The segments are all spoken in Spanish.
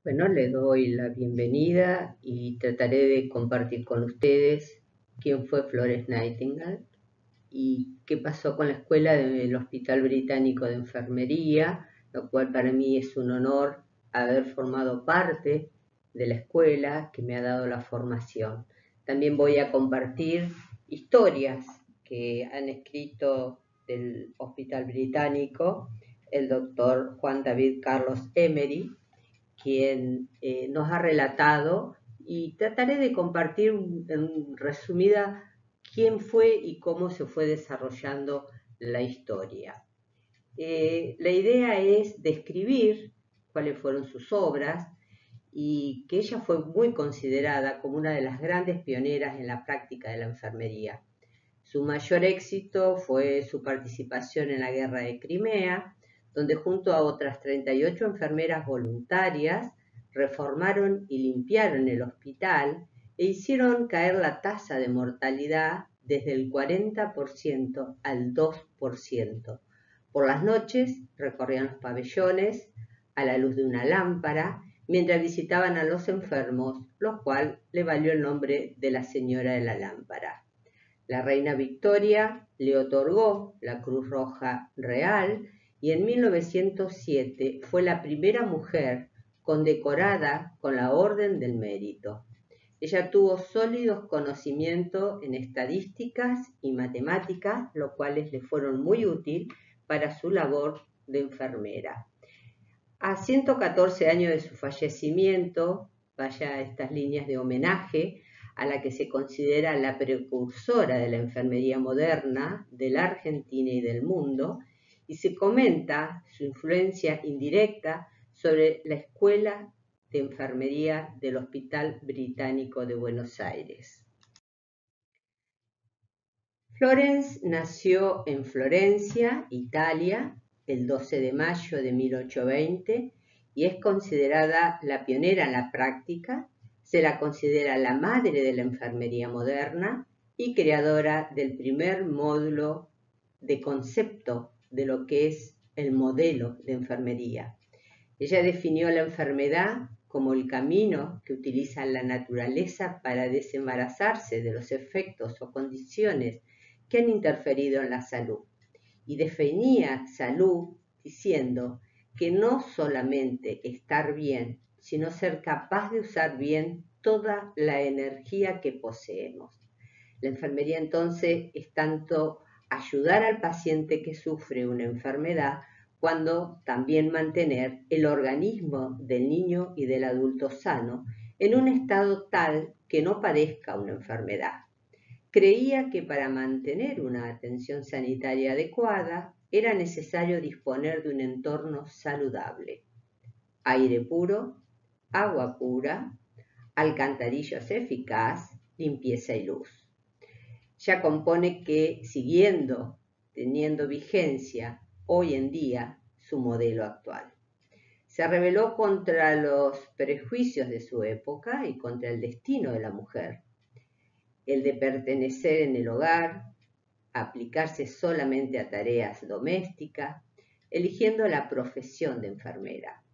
Bueno, le doy la bienvenida y trataré de compartir con ustedes quién fue Florence Nightingale y qué pasó con la escuela del Hospital Británico de Enfermería, lo cual para mí es un honor haber formado parte de la escuela que me ha dado la formación. También voy a compartir historias que han escrito del Hospital Británico el doctor Juan David Carlos Emery, quien nos ha relatado, y trataré de compartir en resumida quién fue y cómo se fue desarrollando la historia. La idea es describir cuáles fueron sus obras y que ella fue muy considerada como una de las grandes pioneras en la práctica de la enfermería. Su mayor éxito fue su participación en la Guerra de Crimea, donde junto a otras 38 enfermeras voluntarias reformaron y limpiaron el hospital e hicieron caer la tasa de mortalidad desde el 40% al 2%. Por las noches recorrían los pabellones a la luz de una lámpara mientras visitaban a los enfermos, lo cual le valió el nombre de la Señora de la Lámpara. La reina Victoria le otorgó la Cruz Roja Real y en 1907 fue la primera mujer condecorada con la Orden del Mérito. Ella tuvo sólidos conocimientos en estadísticas y matemáticas, lo cuales le fueron muy útil para su labor de enfermera. A 114 años de su fallecimiento, vaya estas líneas de homenaje a la que se considera la precursora de la enfermería moderna de la Argentina y del mundo, y se comenta su influencia indirecta sobre la Escuela de Enfermería del Hospital Británico de Buenos Aires. Florence nació en Florencia, Italia, el 12 de mayo de 1820 y es considerada la pionera en la práctica. Se la considera la madre de la enfermería moderna y creadora del primer módulo de concepto de lo que es el modelo de enfermería. Ella definió la enfermedad como el camino que utiliza la naturaleza para desembarazarse de los efectos o condiciones que han interferido en la salud, y definía salud diciendo que no solamente estar bien, sino ser capaz de usar bien toda la energía que poseemos. La enfermería entonces es tanto ayudar al paciente que sufre una enfermedad, cuando también mantener el organismo del niño y del adulto sano en un estado tal que no padezca una enfermedad. Creía que para mantener una atención sanitaria adecuada era necesario disponer de un entorno saludable: aire puro, agua pura, alcantarillos eficaz, limpieza y luz. Ya compone que, siguiendo teniendo vigencia hoy en día, su modelo actual. Se rebeló contra los prejuicios de su época y contra el destino de la mujer, el de pertenecer en el hogar, aplicarse solamente a tareas domésticas, eligiendo la profesión de enfermera.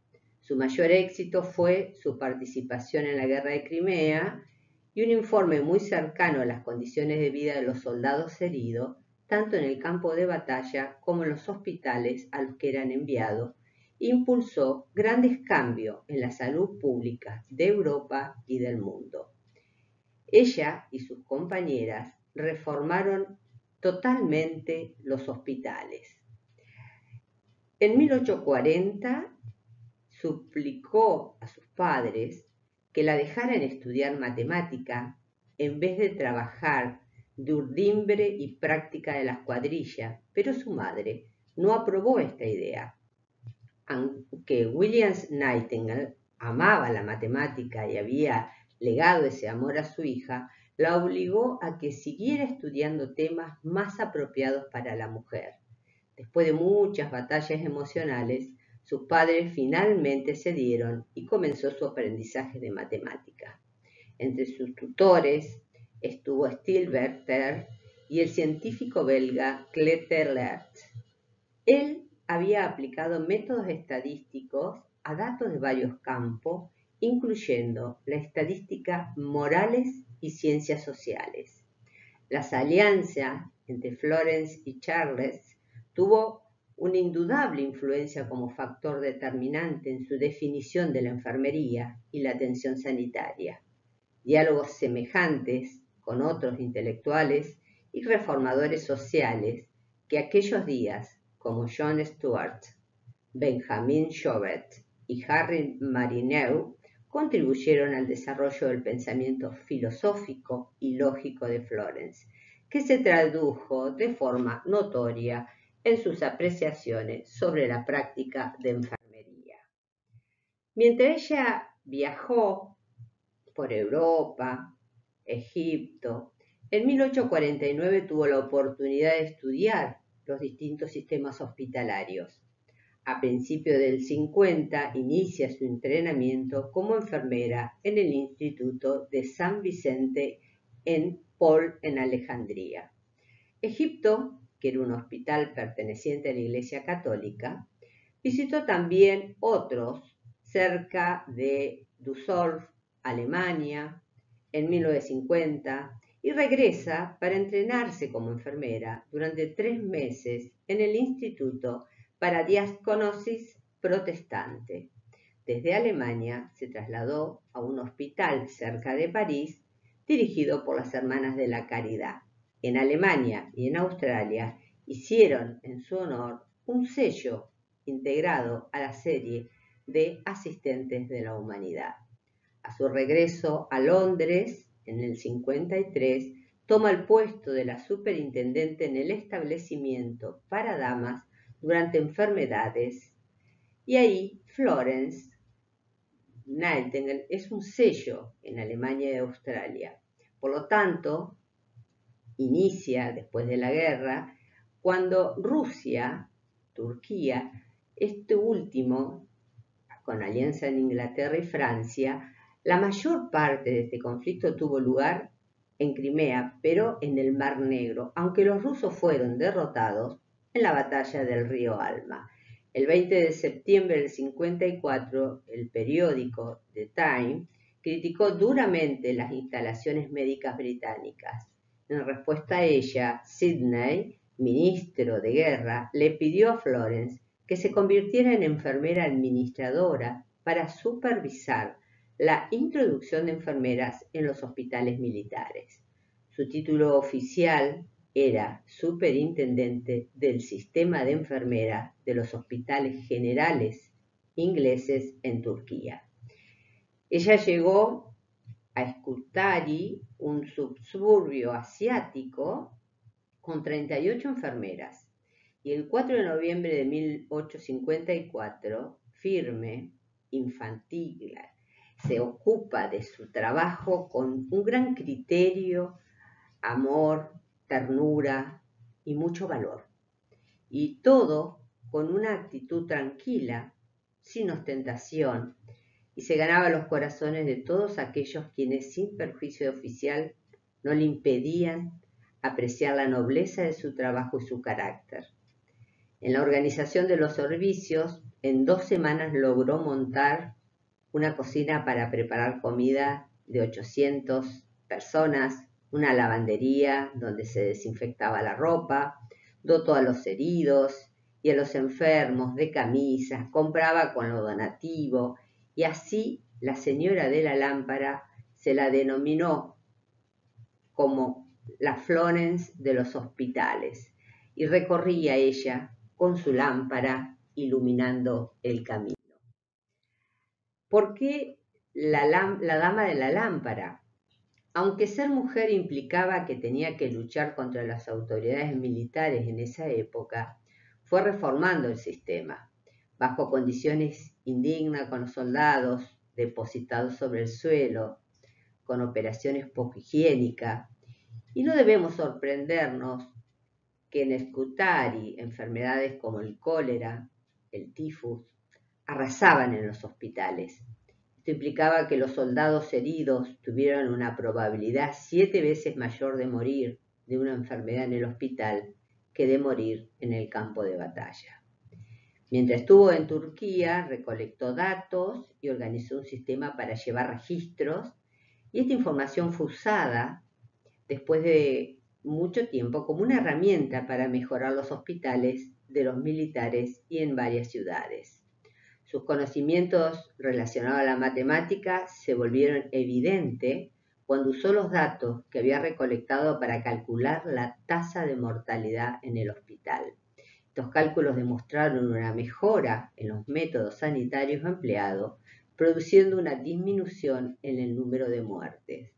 Su mayor éxito fue su participación en la Guerra de Crimea y un informe muy cercano a las condiciones de vida de los soldados heridos, tanto en el campo de batalla como en los hospitales a los que eran enviados. Impulsó grandes cambios en la salud pública de Europa y del mundo. Ella y sus compañeras reformaron totalmente los hospitales. En 1840 suplicó a sus padres que la dejaran estudiar matemática en vez de trabajar de urdimbre y práctica de las cuadrillas, pero su madre no aprobó esta idea. Aunque William Nightingale amaba la matemática y había legado ese amor a su hija, la obligó a que siguiera estudiando temas más apropiados para la mujer. Después de muchas batallas emocionales, sus padres finalmente cedieron y comenzó su aprendizaje de matemática. Entre sus tutores estuvo Stilberter y el científico belga Clertelaert. Él había aplicado métodos estadísticos a datos de varios campos incluyendo la estadística, morales y ciencias sociales. Las alianzas entre Florence y Charles tuvo una indudable influencia como factor determinante en su definición de la enfermería y la atención sanitaria. Diálogos semejantes con otros intelectuales y reformadores sociales que aquellos días, como John Stuart, Benjamin Jowett y Harry Martineau, contribuyeron al desarrollo del pensamiento filosófico y lógico de Florence, que se tradujo de forma notoria en sus apreciaciones sobre la práctica de enfermería. Mientras ella viajó por Europa, Egipto, en 1849 tuvo la oportunidad de estudiar los distintos sistemas hospitalarios. A principios del 50 inicia su entrenamiento como enfermera en el Instituto de San Vicente en Paul, en Alejandría. Egipto, que era un hospital perteneciente a la Iglesia Católica, visitó también otros cerca de Düsseldorf, Alemania, en 1950, y regresa para entrenarse como enfermera durante 3 meses en el Instituto para Diáconosis Protestante. Desde Alemania se trasladó a un hospital cerca de París dirigido por las Hermanas de la Caridad. En Alemania y en Australia hicieron en su honor un sello integrado a la serie de Asistentes de la Humanidad. A su regreso a Londres, en el 53, toma el puesto de la superintendente en el establecimiento para damas durante enfermedades, y ahí Florence Nightingale es un sello en Alemania y Australia. Por lo tanto, inicia después de la guerra, cuando Rusia, Turquía, este último, con alianza en Inglaterra y Francia, la mayor parte de este conflicto tuvo lugar en Crimea, pero en el Mar Negro, aunque los rusos fueron derrotados en la batalla del río Alma. El 20 de septiembre del 54, el periódico The Times criticó duramente las instalaciones médicas británicas. En respuesta a ella, Sidney, ministro de Guerra, le pidió a Florence que se convirtiera en enfermera administradora para supervisar la introducción de enfermeras en los hospitales militares. Su título oficial era superintendente del sistema de enfermeras de los hospitales generales ingleses en Turquía. Ella llegó a Scutari, un suburbio asiático, con 38 enfermeras. Y el 4 de noviembre de 1854, Firme Infantil se ocupa de su trabajo con un gran criterio, amor, ternura y mucho valor. Y todo con una actitud tranquila, sin ostentación, y se ganaba los corazones de todos aquellos quienes, sin perjuicio oficial, no le impedían apreciar la nobleza de su trabajo y su carácter. En la organización de los servicios, en 2 semanas logró montar una cocina para preparar comida de 800 personas, una lavandería donde se desinfectaba la ropa, dotó a los heridos y a los enfermos de camisas, compraba con lo donativo, y así la señora de la lámpara se la denominó como la Florence de los hospitales, y recorría ella con su lámpara iluminando el camino. ¿Por qué la dama de la lámpara? Aunque ser mujer implicaba que tenía que luchar contra las autoridades militares en esa época, fue reformando el sistema, bajo condiciones indignas con los soldados depositados sobre el suelo, con operaciones poco higiénicas, y no debemos sorprendernos que en Scutari enfermedades como el cólera, el tifus, arrasaban en los hospitales. Esto implicaba que los soldados heridos tuvieran una probabilidad 7 veces mayor de morir de una enfermedad en el hospital que de morir en el campo de batalla. Mientras estuvo en Turquía, recolectó datos y organizó un sistema para llevar registros, y esta información fue usada después de mucho tiempo como una herramienta para mejorar los hospitales de los militares y en varias ciudades. Sus conocimientos relacionados a la matemática se volvieron evidentes cuando usó los datos que había recolectado para calcular la tasa de mortalidad en el hospital. Estos cálculos demostraron una mejora en los métodos sanitarios empleados, produciendo una disminución en el número de muertes.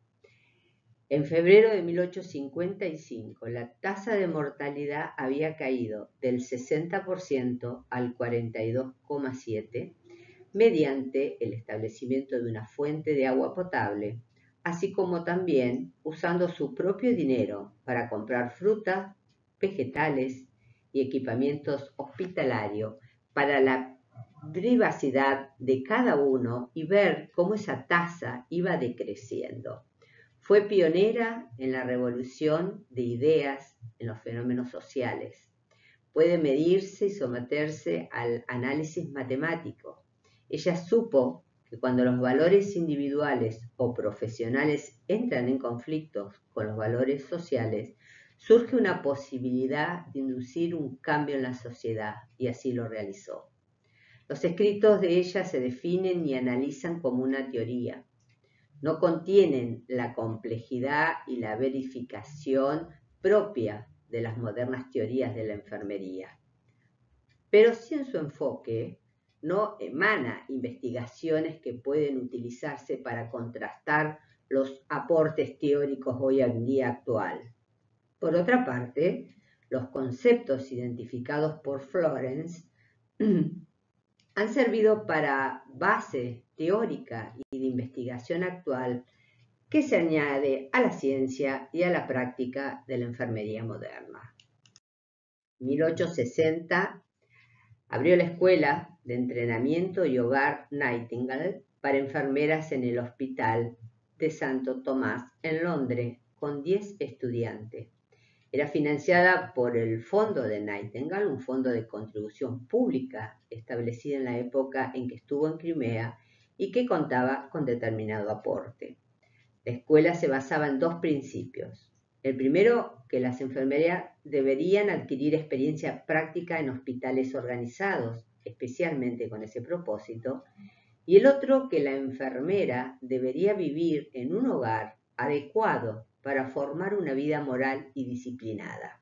En febrero de 1855, la tasa de mortalidad había caído del 60% al 42,7% mediante el establecimiento de una fuente de agua potable, así como también usando su propio dinero para comprar frutas, vegetales y equipamientos hospitalarios para la privacidad de cada uno y ver cómo esa tasa iba decreciendo. Fue pionera en la revolución de ideas en los fenómenos sociales. Puede medirse y someterse al análisis matemático. Ella supo que cuando los valores individuales o profesionales entran en conflicto con los valores sociales, surge una posibilidad de inducir un cambio en la sociedad, y así lo realizó. Los escritos de ella se definen y analizan como una teoría. No contienen la complejidad y la verificación propia de las modernas teorías de la enfermería, pero sí en su enfoque no emana investigaciones que pueden utilizarse para contrastar los aportes teóricos hoy en día actual. Por otra parte, los conceptos identificados por Florence han servido para base teórica y de investigación actual que se añade a la ciencia y a la práctica de la enfermería moderna. En 1860 abrió la Escuela de Entrenamiento y Hogar Nightingale para enfermeras en el Hospital de Santo Tomás en Londres, con 10 estudiantes. Era financiada por el Fondo de Nightingale, un fondo de contribución pública establecido en la época en que estuvo en Crimea y que contaba con determinado aporte. La escuela se basaba en dos principios. El primero, que las enfermeras deberían adquirir experiencia práctica en hospitales organizados, especialmente con ese propósito, y el otro, que la enfermera debería vivir en un hogar adecuado para formar una vida moral y disciplinada.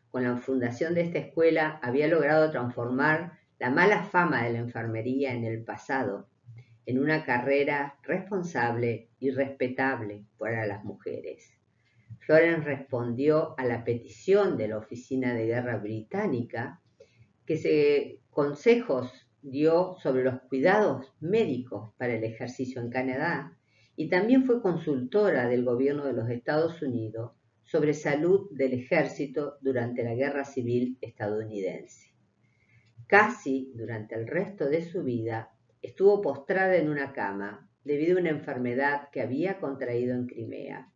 Con la fundación de esta escuela había logrado transformar la mala fama de la enfermería en el pasado en una carrera responsable y respetable para las mujeres. Florence respondió a la petición de la Oficina de Guerra Británica, que consejos dio sobre los cuidados médicos para el ejercicio en Canadá, y también fue consultora del gobierno de los Estados Unidos sobre salud del ejército durante la Guerra Civil estadounidense. Casi durante el resto de su vida estuvo postrada en una cama debido a una enfermedad que había contraído en Crimea.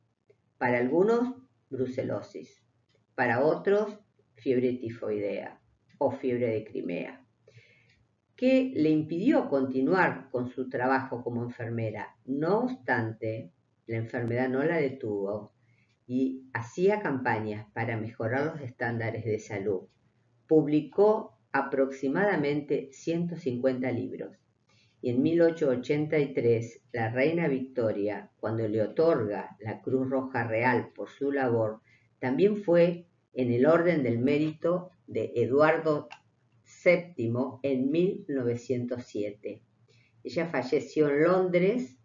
Para algunos, brucelosis. Para otros, fiebre tifoidea o fiebre de Crimea, que le impidió continuar con su trabajo como enfermera. No obstante, la enfermedad no la detuvo y hacía campañas para mejorar los estándares de salud. Publicó aproximadamente 150 libros. Y en 1883, la reina Victoria, cuando le otorga la Cruz Roja Real por su labor, también fue en el orden del mérito de Eduardo VII en 1907. Ella falleció en Londres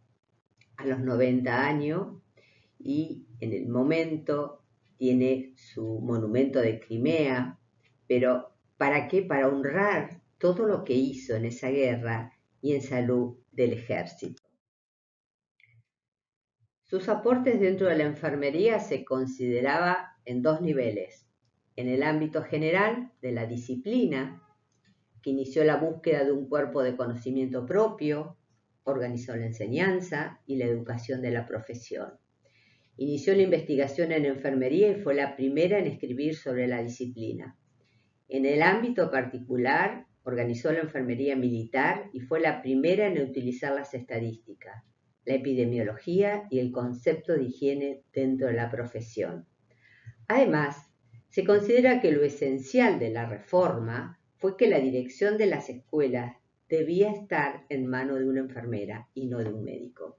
a los 90 años y en el momento tiene su monumento de Crimea, pero ¿para qué? Para honrar todo lo que hizo en esa guerra y en salud del ejército. Sus aportes dentro de la enfermería se consideraba en dos niveles. En el ámbito general de la disciplina, que inició la búsqueda de un cuerpo de conocimiento propio, organizó la enseñanza y la educación de la profesión. Inició la investigación en enfermería y fue la primera en escribir sobre la disciplina. En el ámbito particular, Organizó la enfermería militar y fue la primera en utilizar las estadísticas, la epidemiología y el concepto de higiene dentro de la profesión. Además, se considera que lo esencial de la reforma fue que la dirección de las escuelas debía estar en manos de una enfermera y no de un médico,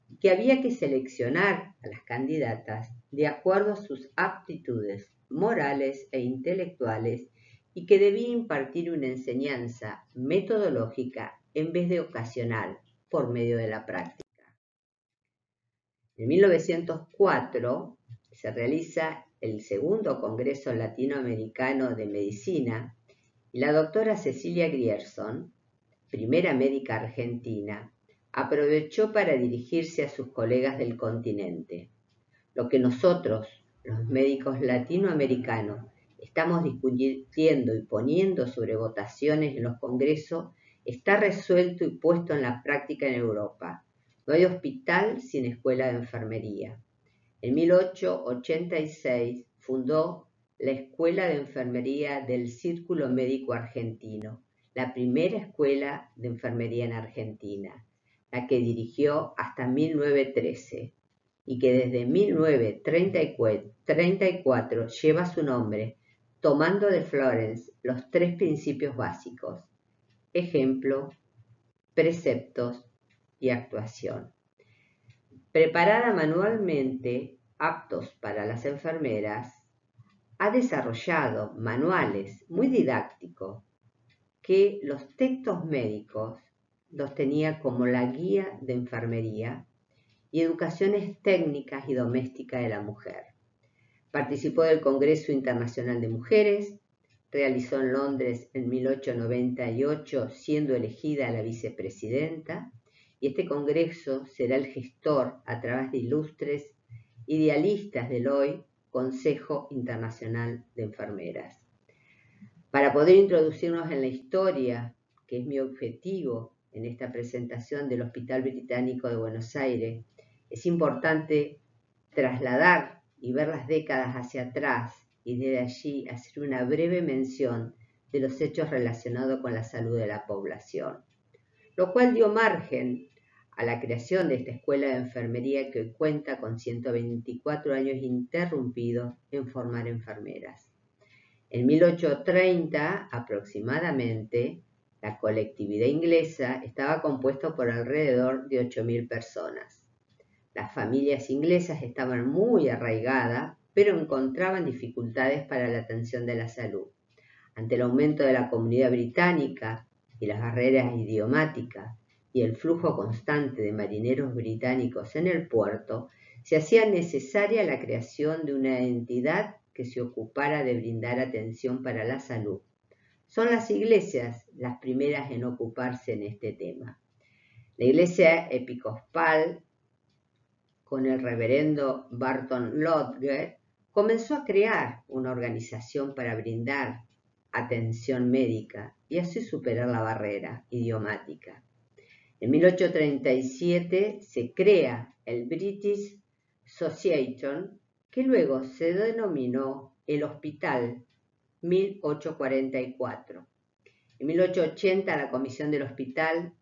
y que había que seleccionar a las candidatas de acuerdo a sus aptitudes morales e intelectuales y que debía impartir una enseñanza metodológica en vez de ocasional por medio de la práctica. En 1904 se realiza el segundo Congreso Latinoamericano de Medicina y la doctora Cecilia Grierson, primera médica argentina, aprovechó para dirigirse a sus colegas del continente. Lo que nosotros, los médicos latinoamericanos, estamos discutiendo y poniendo sobre votaciones en los congresos está resuelto y puesto en la práctica en Europa. No hay hospital sin escuela de enfermería. En 1886 fundó la Escuela de Enfermería del Círculo Médico Argentino, la primera escuela de enfermería en Argentina, la que dirigió hasta 1913 y que desde 1934 lleva su nombre, tomando de Florence los 3 principios básicos: ejemplo, preceptos y actuación. Preparada manualmente, aptos para las enfermeras, ha desarrollado manuales muy didácticos que los textos médicos los tenía como la guía de enfermería y educaciones técnicas y domésticas de la mujer. Participó del Congreso Internacional de Mujeres, realizó en Londres en 1898 siendo elegida la vicepresidenta, y este congreso será el gestor a través de ilustres idealistas del hoy Consejo Internacional de Enfermeras. Para poder introducirnos en la historia, que es mi objetivo en esta presentación del Hospital Británico de Buenos Aires, es importante trasladar y ver las décadas hacia atrás y desde allí hacer una breve mención de los hechos relacionados con la salud de la población, lo cual dio margen a la creación de esta escuela de enfermería que hoy cuenta con 124 años interrumpidos en formar enfermeras. En 1830 aproximadamente, la colectividad inglesa estaba compuesta por alrededor de 8.000 personas. Las familias inglesas estaban muy arraigadas, pero encontraban dificultades para la atención de la salud. Ante el aumento de la comunidad británica y las barreras idiomáticas y el flujo constante de marineros británicos en el puerto, se hacía necesaria la creación de una entidad que se ocupara de brindar atención para la salud. Son las iglesias las primeras en ocuparse en este tema. La iglesia episcopal, con el reverendo Barton Lodge, comenzó a crear una organización para brindar atención médica y así superar la barrera idiomática. En 1837 se crea el British Association, que luego se denominó el Hospital 1844. En 1880 la Comisión del Hospital,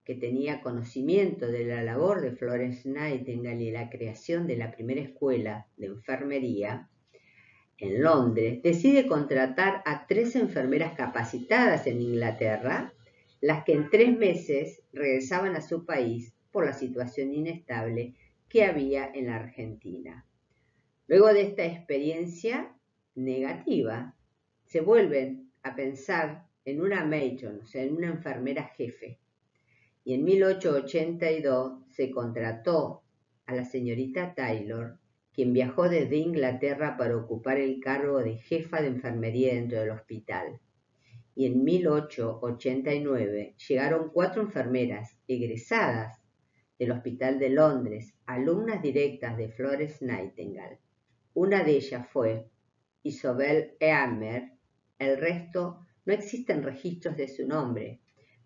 que tenía conocimiento de la labor de Florence Nightingale y la creación de la primera escuela de enfermería en Londres, decide contratar a 3 enfermeras capacitadas en Inglaterra, las que en 3 meses regresaban a su país por la situación inestable que había en la Argentina. Luego de esta experiencia negativa, se vuelven a pensar en una matron, o sea, en una enfermera jefe. Y en 1882 se contrató a la señorita Taylor, quien viajó desde Inglaterra para ocupar el cargo de jefa de enfermería dentro del hospital. Y en 1889 llegaron 4 enfermeras egresadas del Hospital de Londres, alumnas directas de Florence Nightingale. Una de ellas fue Isobel Eamer. El resto no existen registros de su nombre,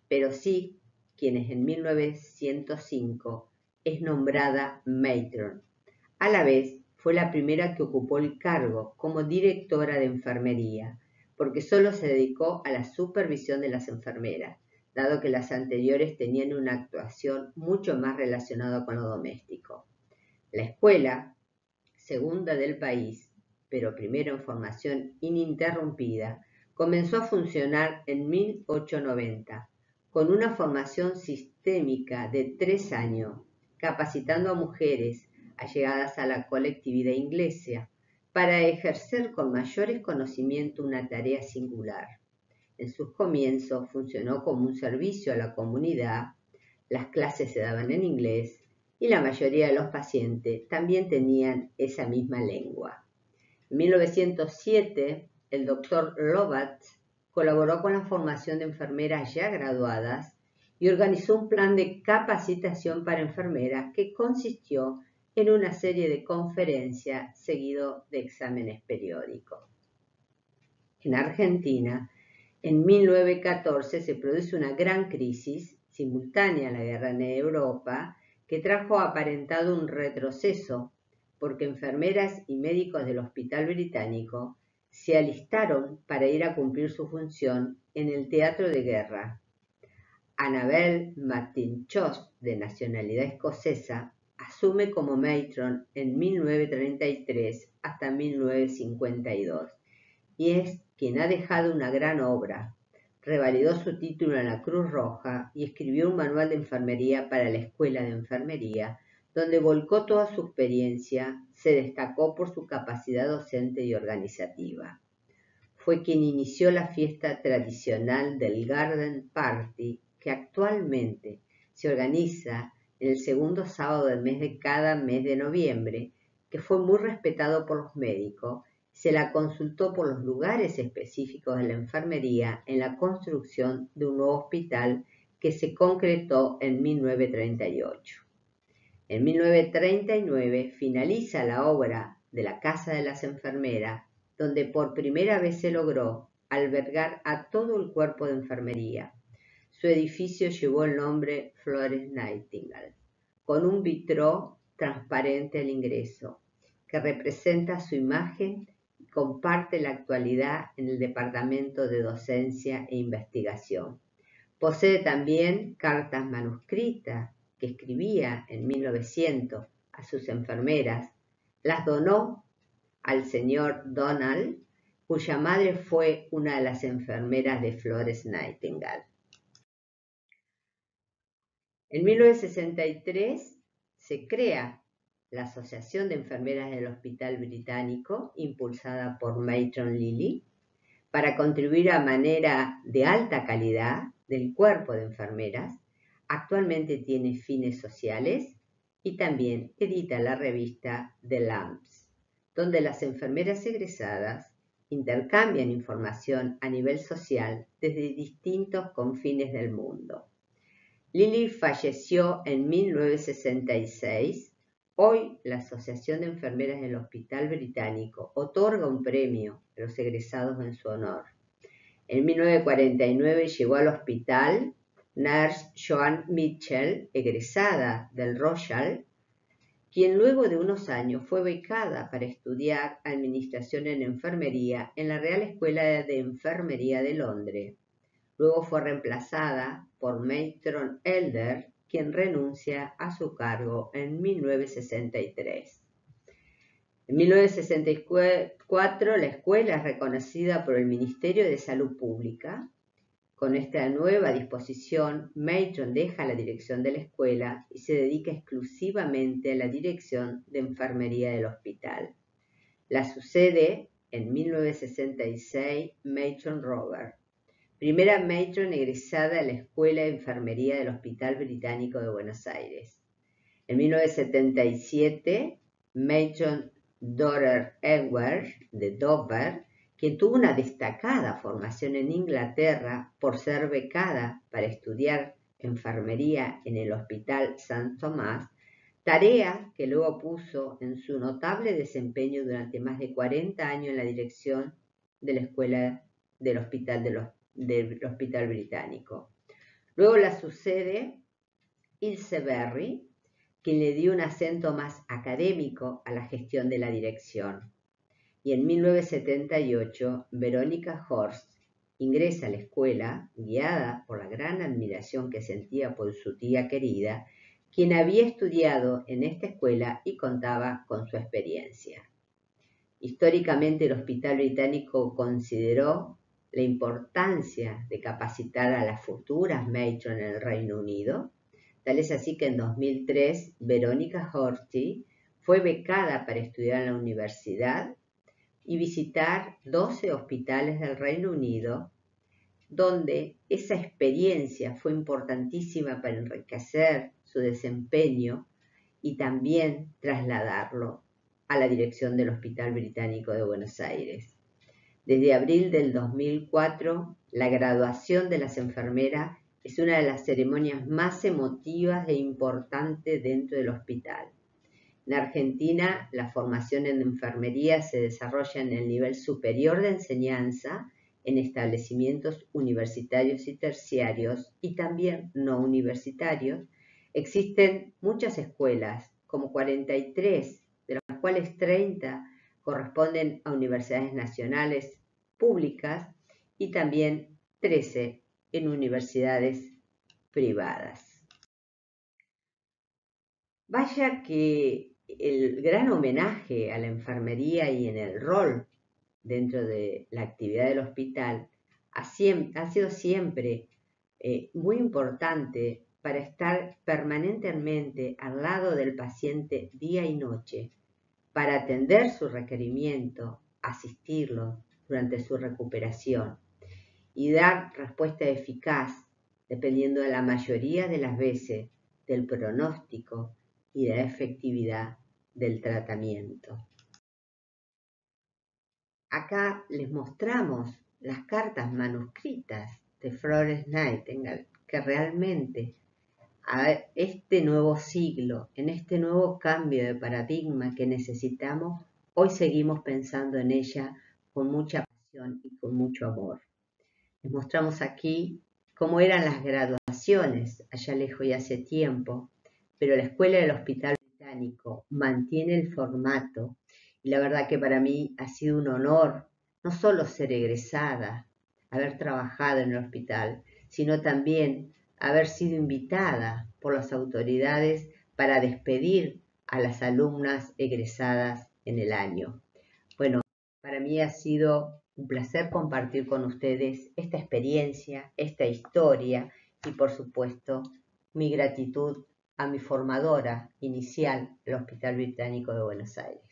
pero sí quienes en 1905 es nombrada matron. A la vez fue la primera que ocupó el cargo como directora de enfermería, porque solo se dedicó a la supervisión de las enfermeras, dado que las anteriores tenían una actuación mucho más relacionada con lo doméstico. La escuela, segunda del país, pero primero en formación ininterrumpida, comenzó a funcionar en 1890, con una formación sistémica de 3 años, capacitando a mujeres allegadas a la colectividad inglesa para ejercer con mayores conocimientos una tarea singular. En sus comienzos funcionó como un servicio a la comunidad, las clases se daban en inglés y la mayoría de los pacientes también tenían esa misma lengua. En 1907, el doctor Lovat colaboró con la formación de enfermeras ya graduadas y organizó un plan de capacitación para enfermeras que consistió en una serie de conferencias seguido de exámenes periódicos. En Argentina, en 1914 se produce una gran crisis simultánea a la guerra en Europa que trajo aparentado un retroceso porque enfermeras y médicos del Hospital Británico se alistaron para ir a cumplir su función en el teatro de guerra. Annabel McIntosh, de nacionalidad escocesa, asume como matron en 1933 hasta 1952 y es quien ha dejado una gran obra. Revalidó su título en la Cruz Roja y escribió un manual de enfermería para la Escuela de Enfermería, donde volcó toda su experiencia, se destacó por su capacidad docente y organizativa. Fue quien inició la fiesta tradicional del Garden Party, que actualmente se organiza en el segundo sábado del mes de cada mes de noviembre, que fue muy respetado por los médicos. Se la consultó por los lugares específicos de la enfermería en la construcción de un nuevo hospital que se concretó en 1938. En 1939 finaliza la obra de la Casa de las Enfermeras, donde por primera vez se logró albergar a todo el cuerpo de enfermería. Su edificio llevó el nombre Florence Nightingale, con un vitró transparente al ingreso, que representa su imagen y comparte la actualidad en el Departamento de Docencia e Investigación. Posee también cartas manuscritas que escribía en 1900 a sus enfermeras. Las donó al señor Donald, cuya madre fue una de las enfermeras de Florence Nightingale. En 1963 se crea la Asociación de Enfermeras del Hospital Británico, impulsada por Matron Lilly, para contribuir a manera de alta calidad del cuerpo de enfermeras. Actualmente tiene fines sociales y también edita la revista The Lamps, donde las enfermeras egresadas intercambian información a nivel social desde distintos confines del mundo. Lilly falleció en 1966. Hoy la Asociación de Enfermeras del Hospital Británico otorga un premio a los egresados en su honor. En 1949 llegó al hospital Nurse Joan Mitchell, egresada del Royal, quien luego de unos años fue becada para estudiar Administración en Enfermería en la Real Escuela de Enfermería de Londres. Luego fue reemplazada por Matron Elder, quien renuncia a su cargo en 1963. En 1964 la escuela es reconocida por el Ministerio de Salud Pública. Con esta nueva disposición, Matron deja la dirección de la escuela y se dedica exclusivamente a la dirección de enfermería del hospital. La sucede en 1966 Matron Robert, primera matron egresada a la Escuela de Enfermería del Hospital Británico de Buenos Aires. En 1977, matron Dora Edwards de Dover, quien tuvo una destacada formación en Inglaterra por ser becada para estudiar enfermería en el Hospital St. Thomas, tarea que luego puso en su notable desempeño durante más de 40 años en la dirección de la Escuela del Hospital Británico. Luego la sucede Ilse Berry, quien le dio un acento más académico a la gestión de la dirección. y en 1978 Verónica Horst ingresa a la escuela guiada por la gran admiración que sentía por su tía querida, quien había estudiado en esta escuela y contaba con su experiencia. Históricamente el Hospital Británico consideró la importancia de capacitar a las futuras matron en el Reino Unido. Tal es así que en 2003 Verónica Horthy fue becada para estudiar en la universidad y visitar 12 hospitales del Reino Unido, donde esa experiencia fue importantísima para enriquecer su desempeño y también trasladarlo a la dirección del Hospital Británico de Buenos Aires. Desde abril del 2004, la graduación de las enfermeras es una de las ceremonias más emotivas e importantes dentro del hospital. En Argentina, la formación en enfermería se desarrolla en el nivel superior de enseñanza, en establecimientos universitarios y terciarios y también no universitarios. Existen muchas escuelas, como 43, de las cuales 30 corresponden a universidades nacionales públicas y también 13 en universidades privadas. Vaya que el gran homenaje a la enfermería y en el rol dentro de la actividad del hospital ha sido siempre muy importante para estar permanentemente al lado del paciente día y noche, para atender su requerimiento, asistirlo durante su recuperación y dar respuesta eficaz, dependiendo de la mayoría de las veces del pronóstico y de la efectividad del tratamiento. Acá les mostramos las cartas manuscritas de Florence Nightingale, que realmente a este nuevo siglo, en este nuevo cambio de paradigma que necesitamos, hoy seguimos pensando en ella con mucha pasión y con mucho amor. Les mostramos aquí cómo eran las graduaciones allá lejos y hace tiempo, pero la Escuela del Hospital Británico mantiene el formato y la verdad que para mí ha sido un honor no solo ser egresada, haber trabajado en el hospital, sino también haber sido invitada por las autoridades para despedir a las alumnas egresadas en el año. Bueno, para mí ha sido un placer compartir con ustedes esta experiencia, esta historia y por supuesto mi gratitud a mi formadora inicial, el Hospital Británico de Buenos Aires.